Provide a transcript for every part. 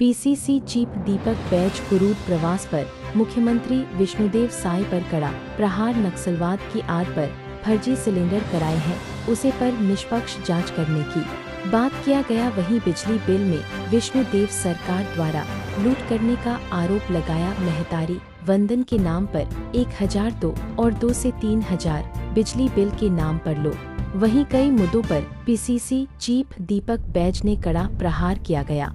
PCC chief Deepak Baij Kurud प्रवास पर मुख्यमंत्री विष्णुदेव साय पर कड़ा प्रहार। नक्सलवाद की आड़ पर फर्जी सिलेंडर कराए हैं, उसे पर निष्पक्ष जांच करने की बात किया गया। वहीं बिजली बिल में विष्णुदेव सरकार द्वारा लूट करने का आरोप लगाया। महतारी वंदन के नाम पर 1000 दो और 2 से 3000 बिजली बिल के नाम पर लो। वहीं कई मुद्दों पर पीसीसी चीफ दीपक बैज ने कड़ा प्रहार किया गया।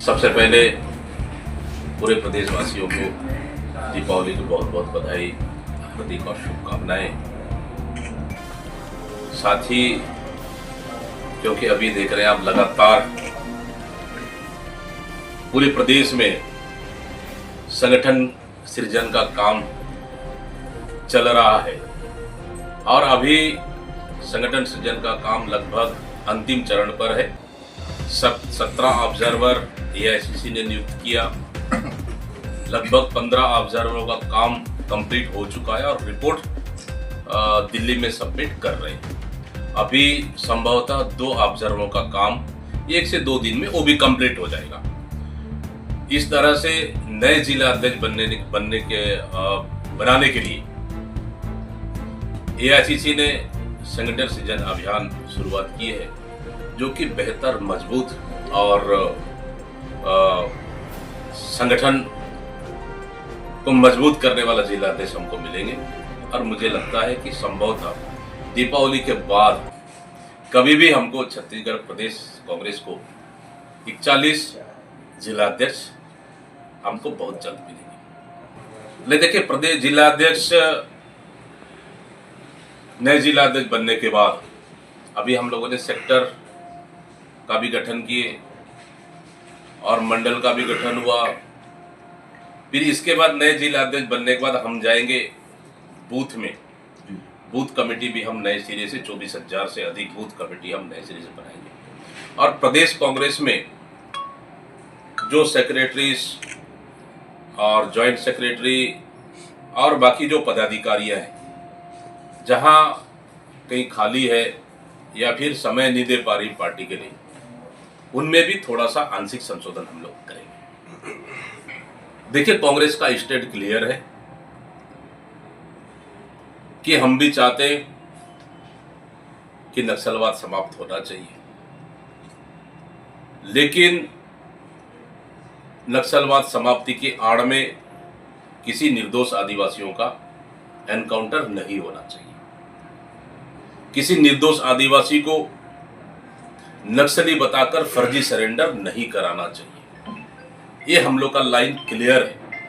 सबसे पहले पूरे प्रदेशवासियों को दीपावली की बहुत बहुत बधाई, हार्दिक और शुभकामनाएं। साथ ही क्योंकि अभी देख रहे हैं आप लगातार पूरे प्रदेश में संगठन सृजन का काम चल रहा है और अभी संगठन सृजन का काम लगभग अंतिम चरण पर है। 17 ऑब्जर्वर एआईसीसी ने नियुक्त किया। लगभग 15 ऑब्जर्वरों का काम कंप्लीट हो चुका है और रिपोर्ट दिल्ली में सबमिट कर रहे हैं। अभी संभवतः 2 ऑब्जर्वरों का काम 1 से 2 दिन में वो भी कंप्लीट हो जाएगा। इस तरह से नए जिला अध्यक्ष बनाने के लिए एआईसीसी ने संगठन सृजन अभियान शुरुआत की है, जो कि बेहतर, मजबूत और संगठन को मजबूत करने वाला जिला अध्यक्ष हमको मिलेंगे। और मुझे लगता है कि संभवतः दीपावली के बाद कभी भी हमको छत्तीसगढ़ प्रदेश कांग्रेस को 41 जिला अध्यक्ष हमको बहुत जल्द मिलेंगे। ले देखिए, प्रदेश जिला अध्यक्ष, नए जिला अध्यक्ष बनने के बाद अभी हम लोगों ने सेक्टर का भी गठन किए और मंडल का भी गठन हुआ। फिर इसके बाद नए जिला अध्यक्ष बनने के बाद हम जाएंगे बूथ में। बूथ कमेटी भी हम नए सिरे से 24,000 से अधिक बूथ कमेटी हम नए सिरे से बनाएंगे। और प्रदेश कांग्रेस में जो सेक्रेटरीज और जॉइंट सेक्रेटरी और बाकी जो पदाधिकारियां हैं, जहां कहीं खाली है या फिर समय नहीं दे पा रही पार्टी के लिए, उनमें भी थोड़ा सा आंशिक संशोधन हम लोग करेंगे। देखिए, कांग्रेस का स्टैंड क्लियर है कि हम भी चाहते हैं कि नक्सलवाद समाप्त होना चाहिए, लेकिन नक्सलवाद समाप्ति की आड़ में किसी निर्दोष आदिवासियों का एनकाउंटर नहीं होना चाहिए। किसी निर्दोष आदिवासी को नक्सली बताकर फर्जी सरेंडर नहीं कराना चाहिए। ये हम लोग का लाइन क्लियर है,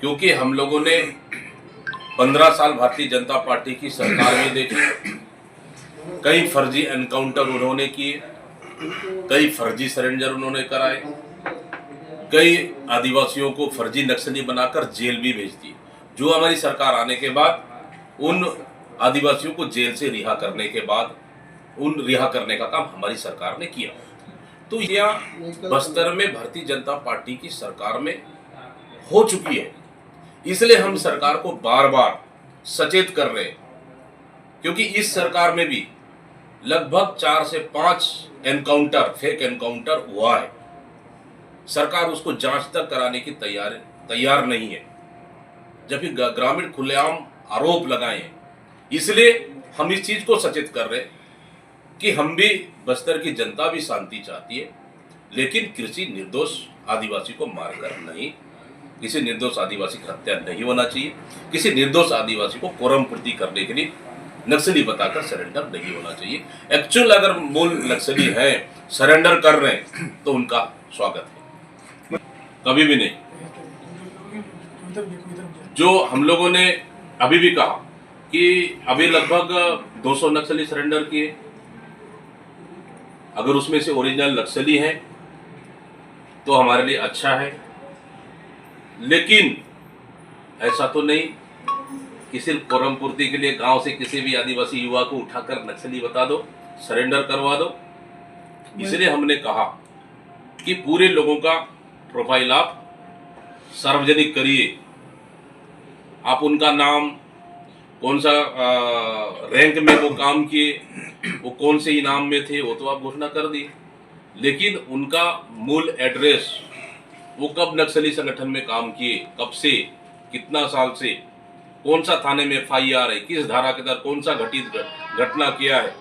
क्योंकि हम लोगों ने 15 साल भारतीय जनता पार्टी की सरकार में देखी, कई फर्जी एनकाउंटर उन्होंने किए, कई फर्जी सरेंडर उन्होंने कराए, कई आदिवासियों को फर्जी नक्सली बनाकर जेल भी भेज दिए। जो हमारी सरकार आने के बाद उन आदिवासियों को जेल से रिहा करने के बाद उन रिहा करने का काम हमारी सरकार ने किया। तो यह बस्तर में भारतीय जनता पार्टी की सरकार में हो चुकी है। इसलिए हम सरकार को बार बार सचेत कर रहे हैं, क्योंकि इस सरकार में भी लगभग 4 से 5 एनकाउंटर, फेक एनकाउंटर हुआ है। सरकार उसको जांच तक कराने की तैयार नहीं है, जबकि ग्रामीण खुलेआम आरोप लगाए हैं। इसलिए हम इस चीज को सचेत कर रहे हैं कि हम भी, बस्तर की जनता भी शांति चाहती है, लेकिन किसी निर्दोष आदिवासी को मारकर नहीं, किसी निर्दोष आदिवासी की हत्या नहीं होना चाहिए, किसी निर्दोष आदिवासी को कोरम पूर्ति करने के लिए नक्सली बताकर सरेंडर नहीं होना चाहिए। एक्चुअल अगर मूल नक्सली है, सरेंडर कर रहे हैं, तो उनका स्वागत है, कभी भी नहीं। जो हम लोगों ने अभी भी कहा कि अभी लगभग 200 नक्सली सरेंडर किए। अगर उसमें से ओरिजिनल नक्सली हैं तो हमारे लिए अच्छा है, लेकिन ऐसा तो नहीं कि सिर्फ कोरम पूर्ति के लिए गांव से किसी भी आदिवासी युवा को उठाकर नक्सली बता दो, सरेंडर करवा दो। इसलिए हमने कहा कि पूरे लोगों का प्रोफाइल आप सार्वजनिक करिए। आप उनका नाम, कौन सा रैंक में वो काम किए, वो कौन से इनाम में थे, वो तो आप घोषणा कर दिए, लेकिन उनका मूल एड्रेस, वो कब नक्सली संगठन में काम किए, कब से, कितना साल से, कौन सा थाने में FIR है, किस धारा के तहत कौन सा घटना किया है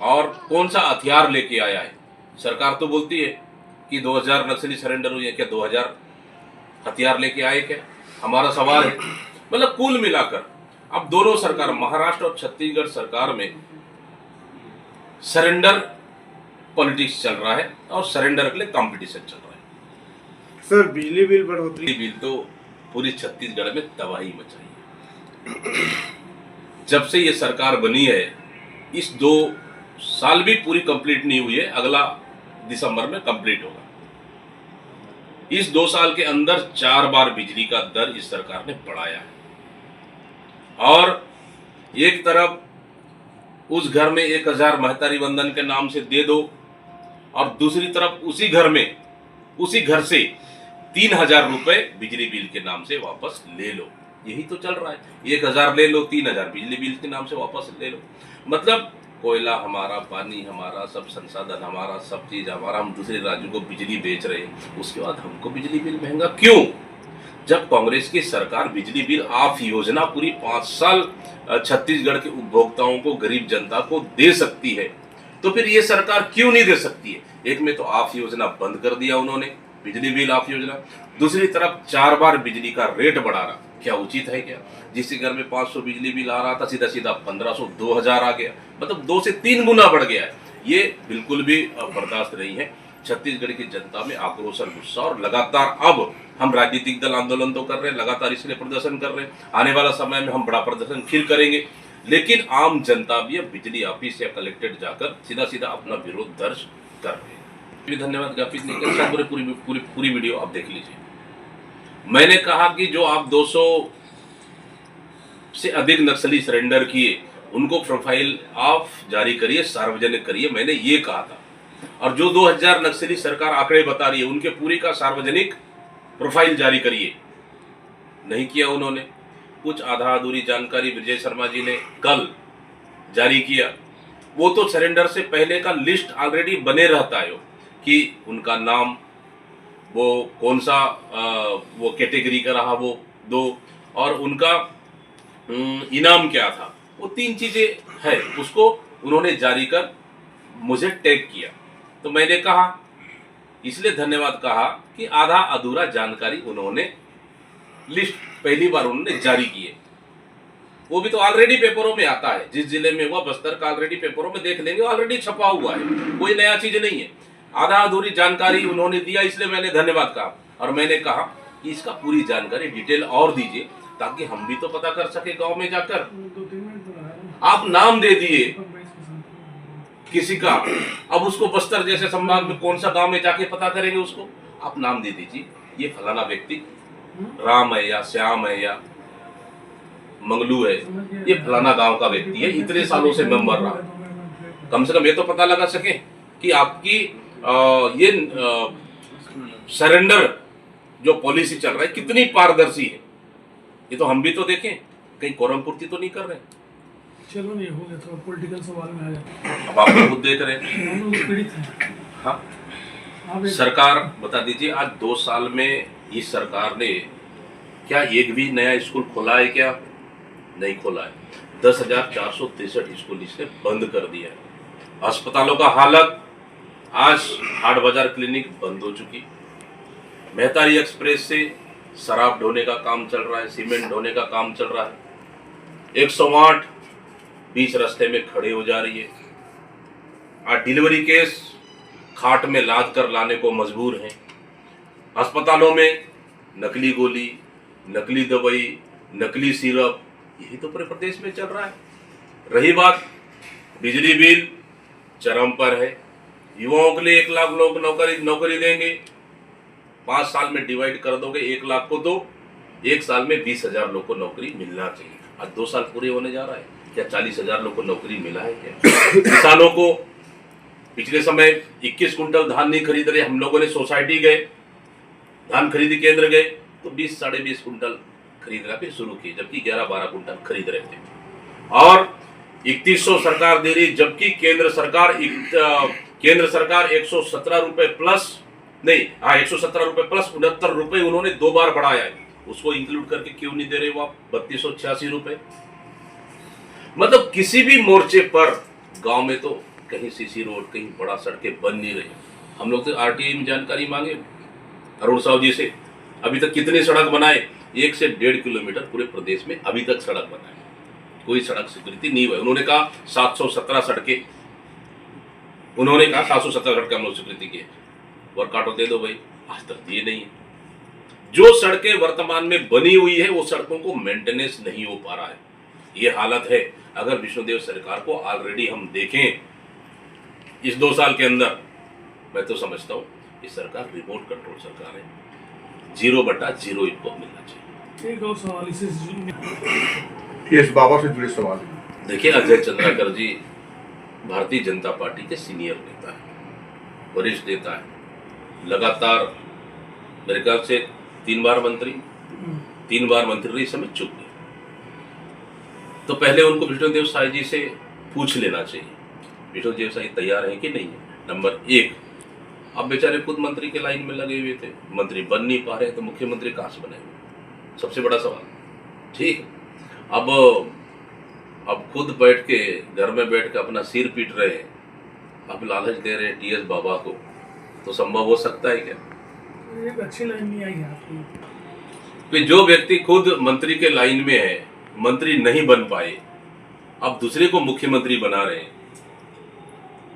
और कौन सा हथियार लेके आया है। सरकार तो बोलती है कि 2000 नक्सली सरेंडर हुए, क्या 2000 हथियार लेके आए क्या? हमारा सवाल है। मतलब कुल मिलाकर अब दोनों सरकार, महाराष्ट्र और छत्तीसगढ़ सरकार में सरेंडर पॉलिटिक्स चल रहा है और सरेंडर के लिए कंपटीशन चल रहा है। सर बिजली बिल बढ़ोतरी, बिल तो पूरी छत्तीसगढ़ में तबाही मचाई है। जब से ये सरकार बनी है, इस 2 साल भी पूरी कंप्लीट नहीं हुई है, अगला दिसंबर में कंप्लीट होगा। इस 2 साल के अंदर 4 बार बिजली का दर इस सरकार ने बढ़ाया है। और एक तरफ उस घर में 1000 महतारी वंदन के नाम से दे दो और दूसरी तरफ उसी घर से 3000 रुपए बिजली बिल के नाम से वापस ले लो। यही तो चल रहा है। 1000 ले लो, 3000 बिजली बिल के नाम से वापस ले लो। मतलब कोयला हमारा, पानी हमारा, सब संसाधन हमारा, सब चीज हमारा, हम दूसरे राज्यों को बिजली बेच रहे हैं, उसके बाद हमको बिजली बिल महंगा क्यों? जब कांग्रेस की सरकार बिजली बिल ऑफ योजना पूरी 5 साल छत्तीसगढ़ के उपभोक्ताओं को, गरीब जनता को दे सकती है, तो फिर ये सरकार क्यों नहीं दे सकती है? एक में तो ऑफ योजना बंद कर दिया उन्होंने, बिजली बिल ऑफ योजना, दूसरी तरफ 4 बार बिजली का रेट बढ़ाना क्या उचित है क्या? जिसके घर में 500 बिजली बिल आ रहा था, सीधा सीधा 1500, 2000 आ गया, मतलब 2 से 3 गुना बढ़ गया है। ये बिल्कुल भी बर्दाश्त नहीं है। छत्तीसगढ़ की जनता में आक्रोश और गुस्सा, और लगातार अब हम राजनीतिक दल आंदोलन तो कर रहे हैं, लगातार इसलिए प्रदर्शन कर रहे हैं, आने वाला समय में हम बड़ा प्रदर्शन फिर करेंगे, लेकिन आम जनता भी अब बिजली ऑफिस या कलेक्ट्रेट जाकर सीधा सीधा अपना विरोध दर्ज कर रहे हैं। भी धन्यवाद ज्ञापित नहीं कर सकते, पूरी वीडियो आप देख लीजिए। मैंने कहा कि जो आप 200 से अधिक नक्सली सरेंडर किए, उनको प्रोफाइल आप जारी करिए, सार्वजनिक करिए, मैंने ये कहा था। और जो 2000 नक्सली सरकार आंकड़े बता रही है, उनके पूरी का सार्वजनिक प्रोफाइल जारी करिए। नहीं किया उन्होंने। कुछ आधा अधूरी जानकारी विजय शर्मा जी ने कल जारी किया। वो तो सरेंडर से पहले का लिस्ट ऑलरेडी बने रहता है कि उनका नाम, वो कौन सा वो कैटेगरी का रहा वो 2, और उनका इनाम क्या था, वो 3 चीजें है, उसको उन्होंने जारी कर मुझे टैग किया। तो मैंने कहा, इसलिए धन्यवाद कहा कि आधा अधूरा जानकारी उन्होंने लिस्ट पहली बार उन्होंने जारी की है। वो भी तो ऑलरेडी पेपरों में आता है, जिस जिले में हुआ बस्तर का ऑलरेडी पेपरों में देख लेंगे, ऑलरेडी छपा हुआ है, कोई नया चीज नहीं है। आधा अधूरी जानकारी उन्होंने दिया, इसलिए मैंने धन्यवाद कहा। और मैंने कहा कि इसका पूरी जानकारी डिटेल और दीजिए, ताकि हम भी तो पता कर सके गांव में जाकर। आप नाम दे दिए किसी का, अब उसको बस्तर जैसे संभाग में कौन सा गांव में जाके पता करेंगे उसको? आप नाम दे दीजिए, ये फलाना व्यक्ति राम है या श्याम है या मंगलू है, ये फलाना गांव का व्यक्ति है, इतने सालों से मेंबर रहा। कम से कम ये तो पता लगा सके कि आपकी ये सरेंडर जो पॉलिसी चल रहा है कितनी पारदर्शी है। ये तो हम भी तो देखें, कहीं कोरम पूर्ति तो नहीं कर रहे। चलो नहीं हो गया, थोड़ा पॉलिटिकल सवाल में आ जाए। अब आप खुद देख रहे हैं। हाँ, सरकार बता दीजिए, आज 2 साल में इस सरकार ने क्या एक भी नया स्कूल खोला है? क्या नहीं खोला है। 10,463 स्कूल इसने बंद कर दिया है। अस्पतालों का हालत, आज हाट बाजार क्लिनिक बंद हो चुकी। मेहतारी एक्सप्रेस से शराब ढोने का काम चल रहा है, सीमेंट ढोने का काम चल रहा है। 108 बीच रास्ते में खड़े हो जा रही है। आज डिलीवरी केस खाट में लाद कर लाने को मजबूर हैं। अस्पतालों में नकली गोली, नकली दवाई, नकली सिरप, यही तो पूरे प्रदेश में चल रहा है। रही बात बिजली बिल, चरम पर है। युवाओं के लिए 1 लाख लोग नौकरी देंगे, 5 साल में डिवाइड कर दोगे 1 लाख को, तो 1 साल में 20,000 लोग को नौकरी मिलना चाहिए। आज 2 साल पूरे होने जा रहा है, क्या 40,000 लोग को नौकरी मिला है? क्या किसानों को पिछले समय 21 कुंटल धान नहीं खरीद रहे, हम लोगों ने सोसाइटी गए, धान खरीदी केंद्र गए तो 20 साढ़े 20 कुंटल खरीदना फिर शुरू किए, जबकि 11-12 कुंटल खरीद रहे थे। और 3100 सरकार दे रही, जबकि केंद्र सरकार 117 रुपए प्लस नहीं, हाँ 117 रुपए प्लस 69 रुपए उन्होंने 2 बार बढ़ाया है, उसको इंक्लूड करके क्यों नहीं दे रहे वो आप 3286 रुपए। मतलब किसी भी मोर्चे पर गांव में तो कहीं सीसी रोड, कहीं बड़ा सड़कें बन नहीं रही। हम लोग तो आरटीआई में जानकारी मांगे अरुण साहब जी से, अभी तक कितनी सड़क बनाए, 1 से 1.5 किलोमीटर पूरे प्रदेश में अभी तक सड़क बनाए, कोई सड़क स्वीकृति नहीं हुई। उन्होंने कहा 717 सड़कें, उन्होंने कहा 717 सड़कें हम लोग स्वीकृति किए, वर्कआउट दे दो भाई, आज तक दिए नहीं है। जो सड़कें वर्तमान में बनी हुई है वो सड़कों को मेंटेनेंस नहीं हो पा रहा है, ये हालत है। अगर विष्णुदेव सरकार को ऑलरेडी हम देखें इस 2 साल के अंदर, मैं तो समझता हूँ ये सरकार रिमोट कंट्रोल सरकार है, 0/0 इनको मिलना चाहिए। एक और सवाल इसे केस बाबा से जुड़े सवाल। देखिए, अजय चंद्राकर जी भारतीय जनता पार्टी के सीनियर नेता है, वरिष्ठ नेता है, लगातार मेरे ख्याल से 3 बार मंत्री रहे, इस समय चुप गए। तो पहले उनको विष्णुदेव साय जी से पूछ लेना चाहिए विष्णुदेव साय तैयार है कि नहीं है। नंबर 1, अब बेचारे खुद मंत्री के लाइन में लगे हुए थे, मंत्री बन नहीं पा रहे तो मुख्यमंत्री कहां से बनेंगे, सबसे बड़ा सवाल। ठीक, अब खुद बैठ के घर में बैठ के अपना सिर पीट रहे हैं, अब लालच दे रहे हैं टीएस बाबा को, तो संभव हो सकता है क्या? एक अच्छी लाइन नहीं आई है कि जो व्यक्ति खुद मंत्री के लाइन में है, मंत्री नहीं बन पाए, अब दूसरे को मुख्यमंत्री बना रहे हैं,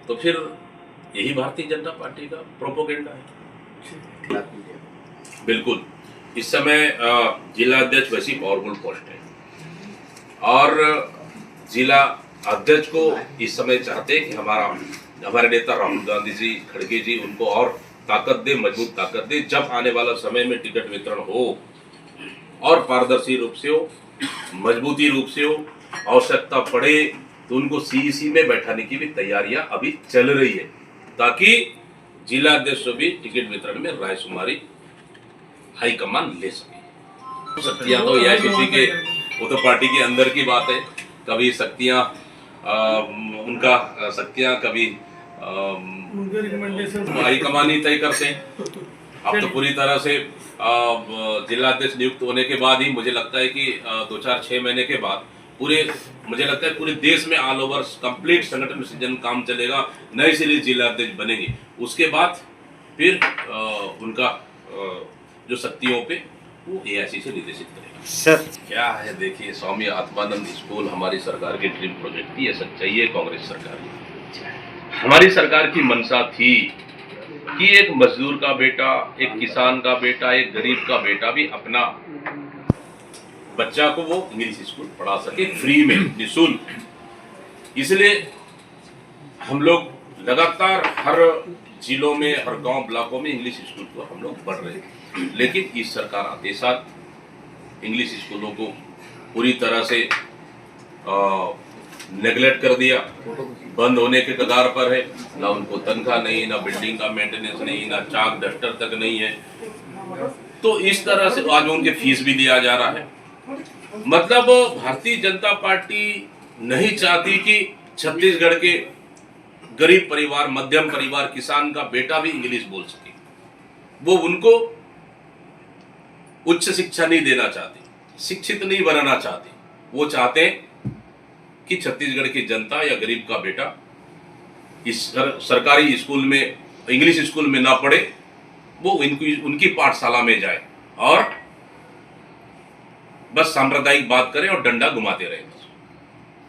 तो फिर यही भारतीय जनता पार्टी का प्रोपोगेंडा है। बिल्कुल, इस समय जिला अध्यक्ष वैसी पावरफुल पोस्ट है, और जिला अध्यक्ष को इस समय चाहते हैं कि हमारे नेता राहुल गांधी जी, खड़गे जी उनको और ताकत दे, मजबूत ताकत दे, जब आने वाला समय में टिकट वितरण हो और पारदर्शी रूप से हो, मजबूती रूप से हो, आवश्यकता पड़े तो उनको सीईसी में बैठाने की भी तैयारियां अभी चल रही है, ताकि जिला अध्यक्ष भी टिकट वितरण में रायशुमारी हाईकमान ले सके। शक्तियां तो एआईसीसी के, वो तो पार्टी के अंदर की बात है, कभी शक्तियां उनका शक्तियां कभी हाईकमान ही तय करते हैं। अब तो पूरी तरह से जिला अध्यक्ष नियुक्त होने के बाद ही मुझे लगता है कि 2-4-6 महीने के बाद मुझे लगता है पूरे देश में ऑल ओवर कंप्लीट संगठन सृजन काम चलेगा, नए सिरे जिला अध्यक्ष बनेंगे, उसके बाद फिर उनका जो शक्तियों पे वो एआईसी से निर्देशित करेगा। सर क्या है, देखिए, स्वामी आत्मानंद स्कूल हमारी सरकार की ड्रीम प्रोजेक्ट थी, ये सच्चाई है कांग्रेस सरकार की। हमारी सरकार की मंशा थी कि एक मजदूर का बेटा, एक किसान का बेटा, एक गरीब का बेटा भी अपना बच्चा को वो इंग्लिश स्कूल पढ़ा सके फ्री में, निःशुल्क। इसलिए हम लोग लगातार हर जिलों में, हर गांव ब्लॉकों में इंग्लिश स्कूल को हम लोग बढ़ रहे हैं। लेकिन इस सरकार आते साथ इंग्लिश स्कूलों को पूरी तरह से नेगलेक्ट कर दिया, बंद होने के कगार पर है। ना उनको तनख्वाह नहीं, ना बिल्डिंग का मेंटेनेंस नहीं, ना चाक डस्टर तक नहीं है। तो इस तरह से आज उनके फीस भी लिया जा रहा है। मतलब भारतीय जनता पार्टी नहीं चाहती कि छत्तीसगढ़ के गरीब परिवार, मध्यम परिवार, किसान का बेटा भी इंग्लिश बोल सके। वो उनको उच्च शिक्षा नहीं देना चाहती, शिक्षित नहीं बनाना चाहती। वो चाहते हैं कि छत्तीसगढ़ की जनता या गरीब का बेटा इस सरकारी स्कूल में, इंग्लिश स्कूल में ना पढ़े, वो उनकी पाठशाला में जाए और बस सांप्रदायिक बात करें और डंडा घुमाते रहे।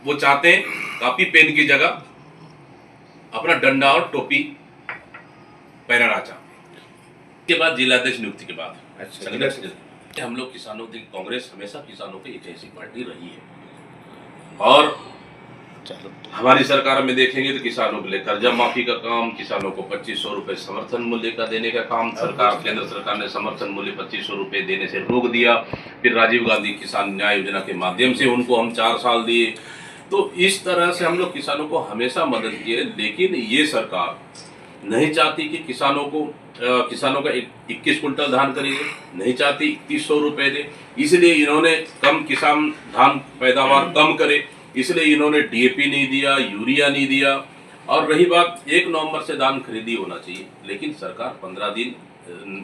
वो चाहते हैं कॉपी पेन की जगह अपना डंडा और टोपी पहनना चाहते हैं। के बाद जिलाध्यक्ष नियुक्ति के बाद हम लोग किसानों की, कांग्रेस हमेशा किसानों की एक ऐसी पार्टी रही है, और हमारी सरकार में देखेंगे तो किसानों के लिए कर्जा माफी का काम, किसानों को 2500 रुपए समर्थन मूल्य का देने का काम, केंद्र सरकार ने समर्थन मूल्य 2500 रुपए देने से रोक दिया। फिर राजीव गांधी किसान न्याय योजना के माध्यम से उनको हम 4 साल दिए। तो इस तरह से हम लोग किसानों को हमेशा मदद किए, लेकिन ये सरकार नहीं चाहती कि किसानों का 21 कुंटल धान खरीदे, नहीं चाहती 3100 रुपए दे, इसलिए इन्होंने कम किसान धान पैदावार कम करे, इसलिए इन्होंने डीएपी नहीं दिया, यूरिया नहीं दिया। और रही बात 1 नवंबर से धान खरीदी होना चाहिए, लेकिन सरकार 15 दिन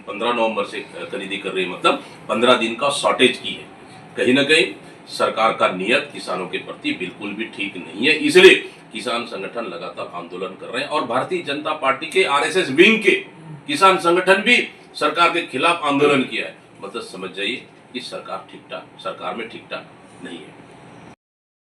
15 नवंबर से खरीदी कर रही है, मतलब 15 दिन का शॉर्टेज की है। कहीं ना कहीं सरकार का नियत किसानों के प्रति बिल्कुल भी ठीक नहीं है, इसलिए किसान संगठन लगातार आंदोलन कर रहे हैं और भारतीय जनता पार्टी के आरएसएस विंग के किसान संगठन भी सरकार के खिलाफ आंदोलन किया है। मतलब समझ जाइए कि सरकार में ठीक ठाक नहीं है।